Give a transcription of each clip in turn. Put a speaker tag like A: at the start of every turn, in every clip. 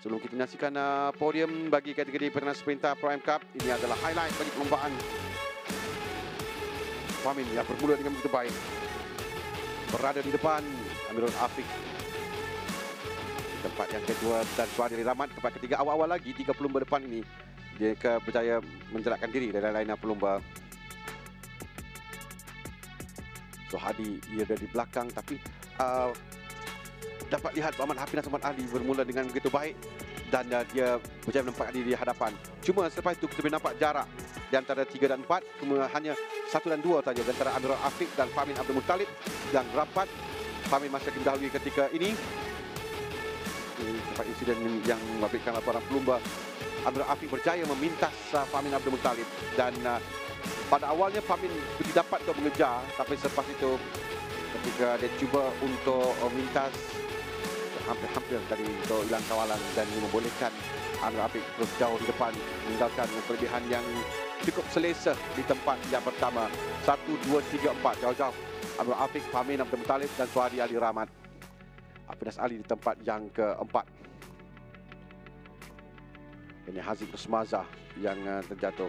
A: Sebelum kita menyaksikan podium bagi kategori Peternak Sprinter Pro M Cup, ini adalah highlight bagi perlombaan. Famin yang bermula dengan begitu baik. Berada di depan Amirul Afiq. Tempat yang kedua dan Suhadi Ali Rahmat. Tempat ketiga awal-awal lagi 30 lomba depan ini. Dia berjaya menjelakkan diri dari lain pelumba. Suhadi ia ada di belakang tapi dapat lihat Muhammad Hafiz dan Ahmad Ali bermula dengan begitu baik dan dia berjaya menempatkan diri di hadapan. Cuma selepas itu kita boleh nampak jarak di antara 3 dan 4, kemudian hanya 1 dan 2 saja di antara Amirul Afiq dan Fahmin Abdul Muttalib yang rapat. Fahmin masih akan didahului ketika ini. Tempat insiden yang memberikan laporan pelumba. Amirul Afiq berjaya memintas Fahmin Abdul Muttalib dan pada awalnya Fahmin dapat untuk mengejar, tapi selepas itu ketika dia cuba untuk mintas hampir tadi untuk hilang kawalan dan membolehkan Amirul Afiq terus jauh di depan, meninggalkan kelebihan yang cukup selesa di tempat yang pertama. 1, 2, 3, 4 jauh-jauh Amirul Afiq, Fahmin Abdul Muttalib dan Suhadi Ali Rahmat. Hafiz Ali di tempat yang keempat. Ini Haziq Rusmazah yang terjatuh.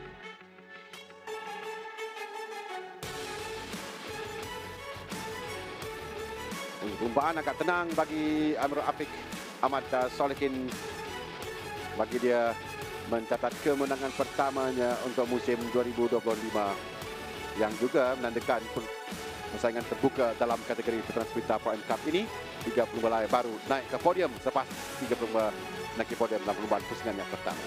A: Perlombaan agak tenang bagi Amirul Afiq. Ahmad Solehin bagi dia mencatat kemenangan pertamanya untuk musim 2025 yang juga menandakan persaingan terbuka dalam kategori Peternak Sprinter Pro M Cup ini. 3 pelumba lain baru naik ke podium selepas 3 pelumba naik ke podium dalam perlombaan pusingan yang pertama.